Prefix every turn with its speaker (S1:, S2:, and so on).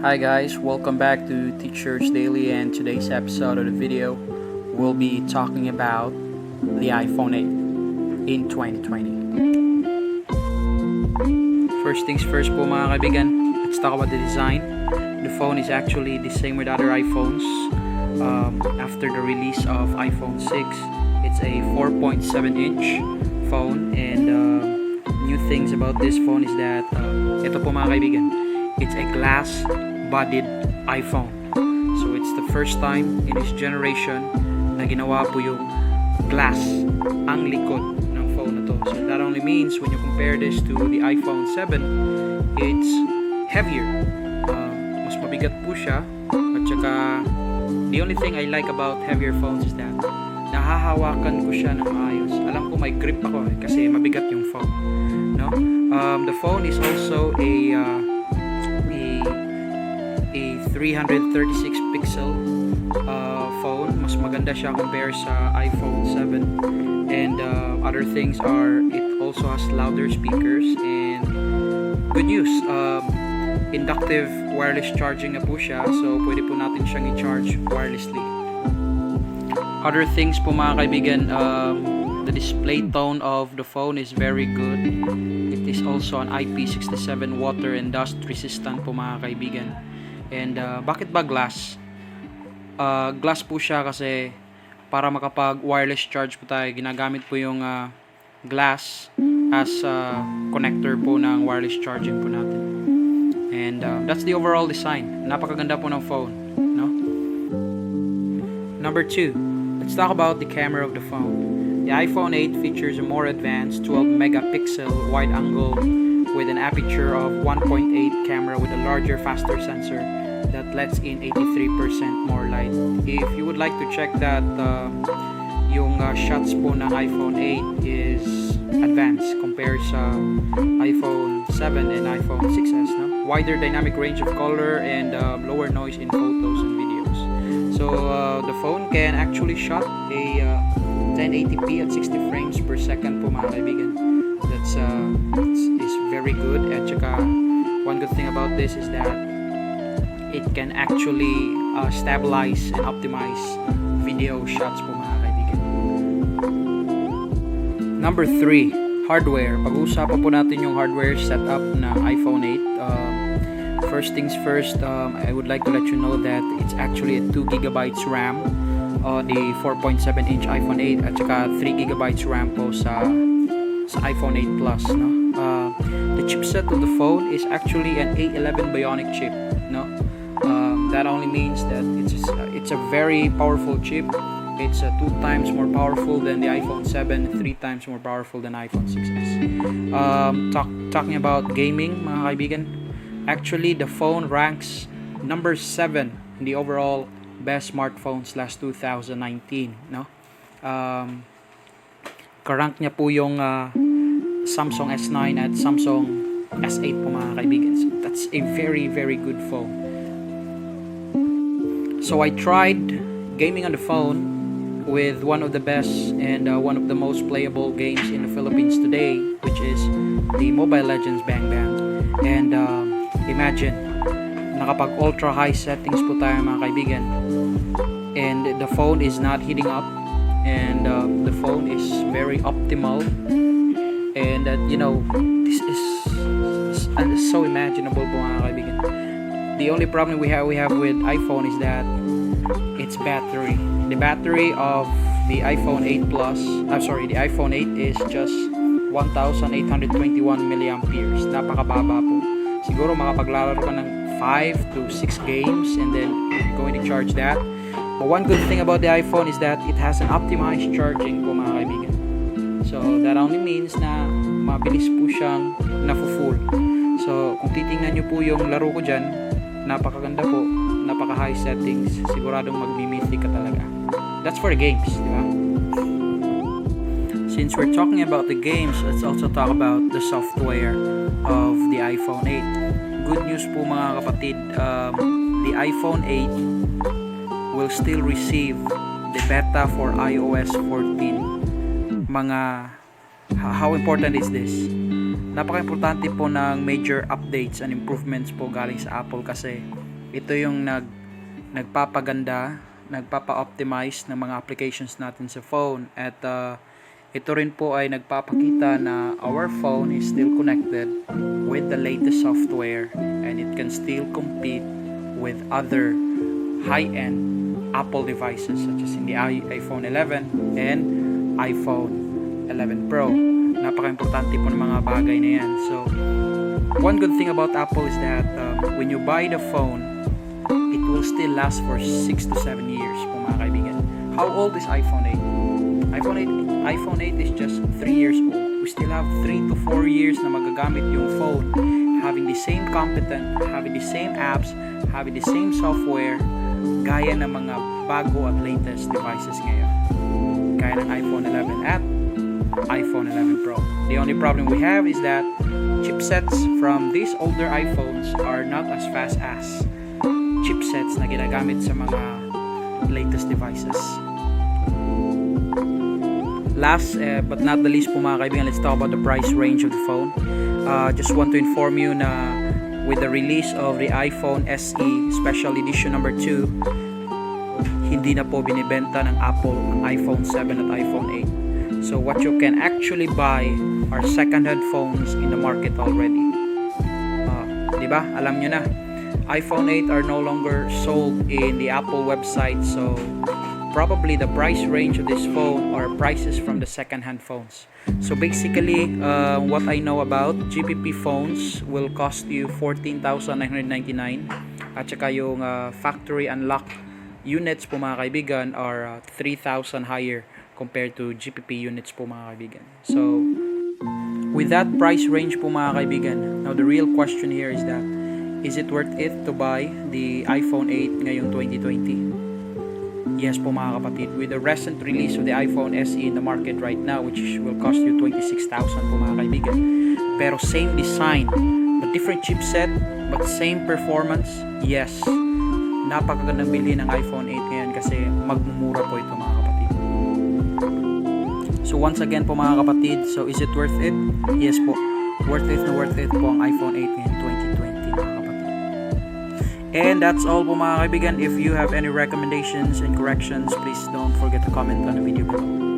S1: Hi guys, welcome back to Teachers Daily, and today's episode of the video we'll be talking about the iPhone 8 in 2020. First things first po mga kaibigan, let's talk about the design. The phone is actually the same with other iPhones. After the release of iPhone 6, it's a 4.7-inch phone, and new things about this phone is that ito po mga kaibigan, it's a glass-bodied iPhone. So it's the first time in this generation na ginawa po yung glass ang likod ng phone na to. So that only means when you compare this to the iPhone 7, it's heavier. Mas mabigat po siya. At saka, the only thing I like about heavier phones is that nahahawakan ko siya ng maayos. Alam ko may grip ako kasi mabigat yung phone. No? The phone is also a 336 pixel phone. Mas maganda siya compare sa iPhone 7, and other things are it also has louder speakers, and good news, inductive wireless charging na po siya, so pwede po natin siyang i-charge wirelessly. Other things po mga kaibigan, the display tone of the phone is very good. It is also an IP67 water and dust resistant po mga kaibigan. And bakit ba glass? Glass po siya kasi para makapag wireless charge po tayo, ginagamit po yung glass as connector po ng wireless charging po natin. And that's the overall design. Napakaganda po ng phone, no? Number 2, let's talk about the camera of the phone. The iPhone 8 features a more advanced 12 megapixel wide angle with an aperture of 1.8 camera with a larger, faster sensor that lets in 83% more light. If you would like to check that, yung shots po ng iPhone 8 is advanced compared sa iPhone 7 and iPhone 6s. No? Wider dynamic range of color and lower noise in photos and videos. So the phone can actually shot a 1080p at 60 frames per second po mga kaibigan. That's is very good. At saka one good thing about this is that it can actually stabilize and optimize video shots po mga kaibigan. Number 3, hardware. Pag-uusapan po natin yung hardware setup ng iPhone 8. First things first, I would like to let you know that it's actually a 2GB RAM on the 4.7-inch iPhone 8 at saka 3GB RAM po sa iPhone 8 Plus. No? The chipset of the phone is actually an A11 Bionic chip. No? That only means that it's a very powerful chip. It's 2 times more powerful than the iPhone 7, 3 times more powerful than iPhone 6s. Talking about gaming, mga kaibigan, actually the phone ranks number 7 in the overall best smartphones last 2019. No? Karank niya po yung Samsung S9 at Samsung S8 po mga kaibigan. So that's a very, very good phone. So I tried gaming on the phone with one of the best and one of the most playable games in the Philippines today, which is the Mobile Legends Bang Bang. And imagine, nakapag ultra high settings po tayo mga kaibigan, and the phone is not heating up, and the phone is very optimal, and this is so imaginable po mga kaibigan. The only problem we have with iPhone is that its battery. The battery of the iPhone 8 Plus, the iPhone 8 is just 1,821 milliamperes. Napakababa po. Siguro makapaglalaro ka ng 5 to 6 games and then going to charge that. But one good thing about the iPhone is that it has an optimized charging po mga kaibigan. So that only means na mabilis po siyang nafu-full. So kung titingnan nyo po yung laro ko dyan, napakaganda po, napaka high settings, siguradong magmi-mythic ka talaga. That's for the games, di ba? Since we're talking about the games, let's also talk about the software of the iPhone 8. Good news po mga kapatid, the iPhone 8 will still receive the beta for iOS 14. How important is this? Napaka-importante po ng major updates and improvements po galing sa Apple kasi Ito yung nagpapaganda, nagpapa-optimize ng mga applications natin sa phone. At ito rin po ay nagpapakita na our phone is still connected with the latest software and it can still compete with other high-end Apple devices such as in the iPhone 11 and iPhone 11 Pro. Napaka-importante po ng mga bagay na yan. So, one good thing about Apple is that when you buy the phone, it will still last for 6 to 7 years po mga kaibigan. How old is iPhone 8? iPhone 8 is just 3 years old. We still have 3 to 4 years na magagamit yung phone, having the same competent, having the same apps, having the same software, gaya ng mga bago at latest devices ngayon. Gaya ng iPhone 11 at iPhone 11 Pro. The only problem we have is that chipsets from these older iPhones are not as fast as chipsets na ginagamit sa mga latest devices. Last but not the least po mga kaibigan, let's talk about the price range of the phone. Just want to inform you na with the release of the iPhone SE Special Edition number 2, hindi na po binibenta ng Apple ang iPhone 7 at iPhone 8. So what you can actually buy are second-hand phones in the market already. Diba? Alam nyo na, iPhone 8 are no longer sold in the Apple website, so probably the price range of this phone are prices from the second-hand phones. So basically, what I know about GPP phones will cost you 14,999 at saka yung factory unlock units po mga kaibigan are 3,000 higher compared to GPP units po mga kaibigan. So with that price range po mga kaibigan, now the real question here is that, is it worth it to buy the iPhone 8 ngayong 2020? Yes po mga kapatid, with the recent release of the iPhone SE in the market right now, which will cost you 26,000 po mga kaibigan, pero same design but different chipset but same performance, yes, napakagandang bilhin ng iPhone 8 ngayon kasi magmumura po ito mga kapatid. So once again po mga kapatid, so is it worth it? Yes po, worth it po ang iPhone 8 ngayon 2020 mga kapatid. And that's all po mga kaibigan. If you have any recommendations and corrections, please don't forget to comment on the video below.